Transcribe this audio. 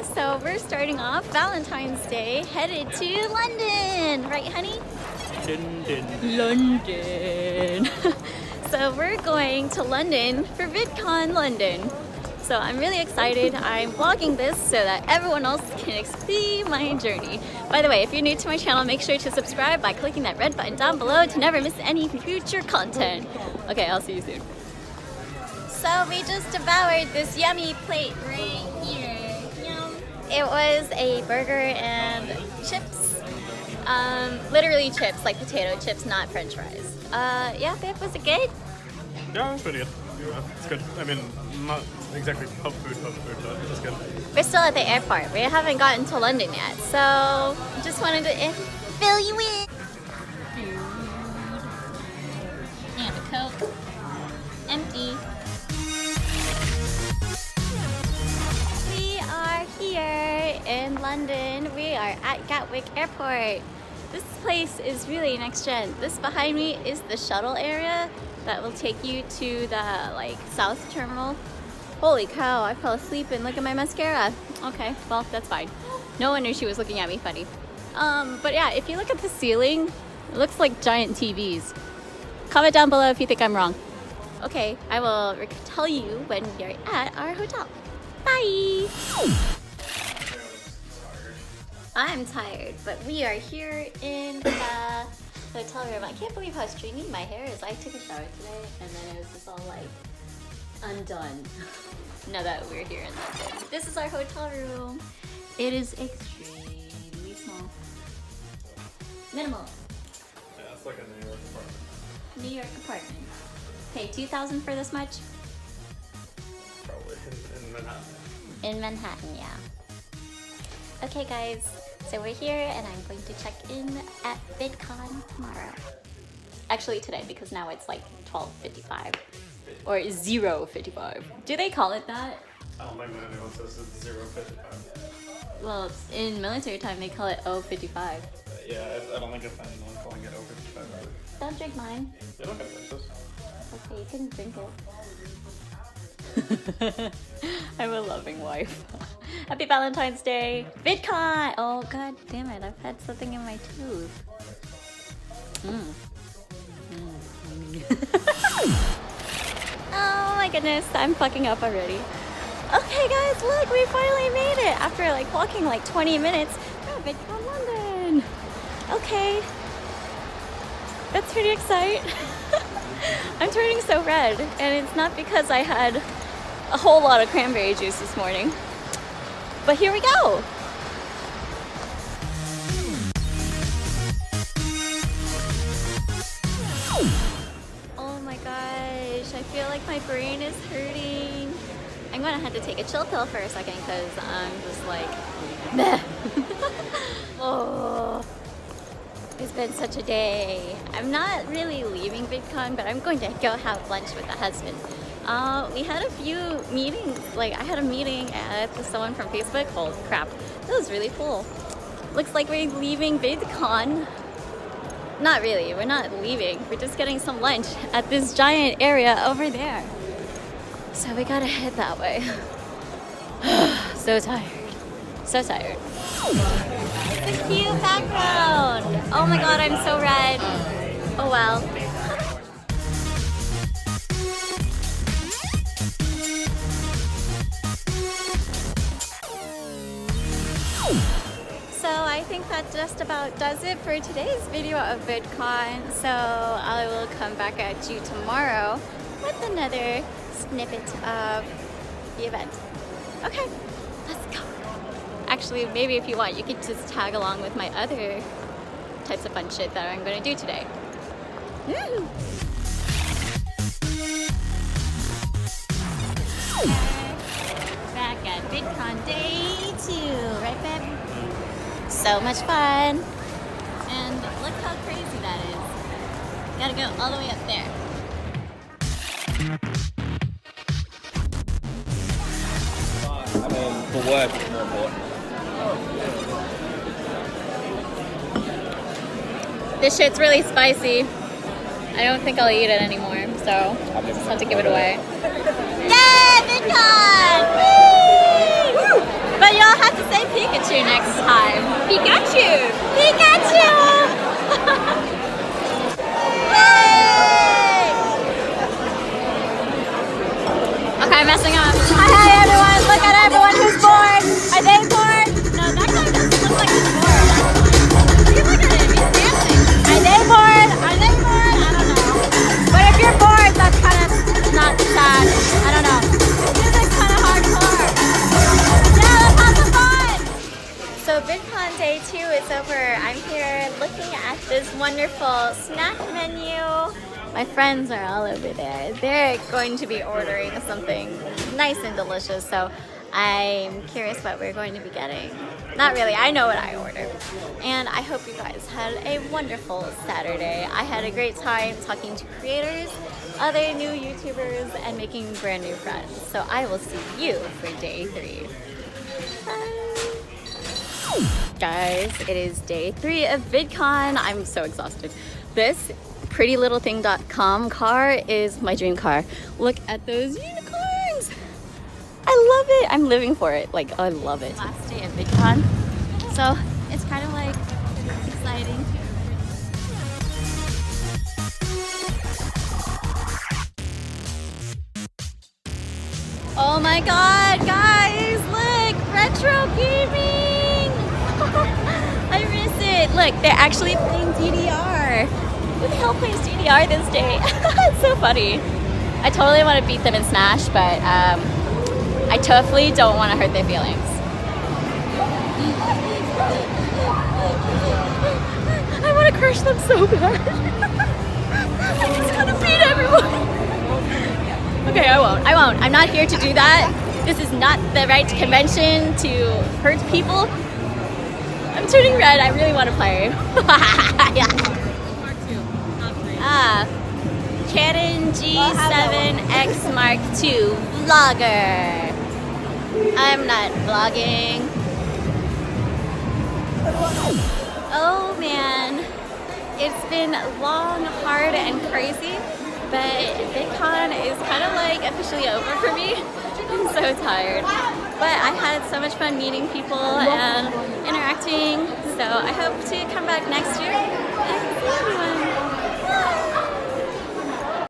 So we're starting off Valentine's Day, headed to London, right honey? London. So we're going to London for Vidcon London. So I'm really excited. I'm vlogging this so that everyone else can see my journey. By the way, if you're new to my channel, make sure to subscribe by clicking that red button down below to never miss any future content. Okay, I'll see you soon. So we just devoured this yummy plate right here. Yum. It was a burger and chips. Literally chips, like potato chips, not french fries. Yeah, babe, was it good? Yeah, it's pretty good. Yeah, it's good. I mean, not exactly pub food, but it's good. We're still at the airport. We haven't gotten to London yet, so just wanted to fill you in. And a Coke. Empty. We are here in London. We are at Gatwick Airport. This place is really next gen. This behind me is the shuttle area that will take you to the south terminal. Holy cow, I fell asleep and look at my mascara. Okay, well, that's fine. No wonder she was looking at me funny. But yeah, if you look at the ceiling, it looks like giant TVs. Comment down below if you think I'm wrong. Okay, I will tell you when you're at our hotel. Bye! I'm tired, but we are here in the hotel room. I can't believe how stringy my hair is. I took a shower today and then it was just all undone. Now that we're here in London. This is our hotel room. It is extremely small. Minimal. Yeah, it's like a New York apartment. New York apartment. Pay $2,000 for this much? Probably in Manhattan. In Manhattan, yeah. Okay guys, so we're here and I'm going to check in at VidCon tomorrow. Actually today, because now it's like 12:55 or 0:55. Do they call it that? I don't think that anyone says it's 0:55. Well, in military time they call it 0:55. Yeah, I don't think it's anyone calling it 0:55 either. Don't drink mine. You don't gotta drink this. Okay, you can drink it. I'm a loving wife. Happy Valentine's Day. VidCon! Oh god damn it, I've had something in my tooth. Oh my goodness, I'm fucking up already. Okay guys, look, we finally made it after walking 20 minutes. Oh, VidCon London. Okay. That's pretty exciting. I'm turning so red, and it's not because I had a whole lot of cranberry juice this morning. But here we go! Oh my gosh, I feel like my brain is hurting. I'm gonna have to take a chill pill for a second because I'm just meh. Oh. It's been such a day. I'm not really leaving VidCon, but I'm going to go have lunch with the husband. We had a few meetings. I had a meeting with someone from Facebook. Holy crap, that was really cool. Looks like we're leaving VidCon. Not really, we're not leaving. We're just getting some lunch at this giant area over there. So we gotta head that way. So tired. So tired. It's a cute background. Oh my god, I'm so red. Oh well. So I think that just about does it for today's video of VidCon. So I will come back at you tomorrow with another snippet of the event. Okay, let's go. Actually, maybe if you want, you could just tag along with my other types of fun shit that I'm gonna do today. Woo! Back at VidCon Day 2, right babe? So much fun. And look how crazy that is. Gotta go all the way up there. I mean, for work it's more important. This shit's really spicy. I don't think I'll eat it anymore, so I'll just have to give it away. Yay, VidCon! Woo! But y'all have messing up. Hi everyone, look at everyone who's bored. Are they bored? No, that guy doesn't look like he's bored. You look at him, he's dancing. Are they bored? Are they bored? I don't know. But if you're bored, that's kind of not sad. I don't know. This music's kind of hardcore. Yeah, let's have some fun. So VidCon day 2 is over. I'm here looking at this wonderful snack menu. My friends are all over there. They're going to be ordering something nice and delicious, so I'm curious what we're going to be getting. Not really, I know what I ordered. And I hope you guys had a wonderful Saturday. I had a great time talking to creators, other new YouTubers, and making brand new friends. So I will see you for day 3. Bye. Guys, it is day 3 of VidCon. I'm so exhausted. This PrettyLittleThing.com car is my dream car. Look at those unicorns. I love it. I'm living for it. Like, I love it. Last day of VidCon. So it's kind of like exciting. Oh my god, guys, look, retro gaming. I miss it. Look, they're actually playing DDR. Who the hell plays DDR this day? It's so funny. I totally want to beat them in Smash, but I totally don't want to hurt their feelings. I want to crush them so bad. I'm just gonna beat everyone. Okay, I won't. I'm not here to do that. This is not the right convention to hurt people. I'm turning red. I really want to play. Yeah. Canon G7X Mark II vlogger. I'm not vlogging. Oh man, it's been long, hard, and crazy, but VidCon is kind of like officially over for me. I'm so tired, but I had so much fun meeting people and interacting, so I hope to come back next year and see everyone.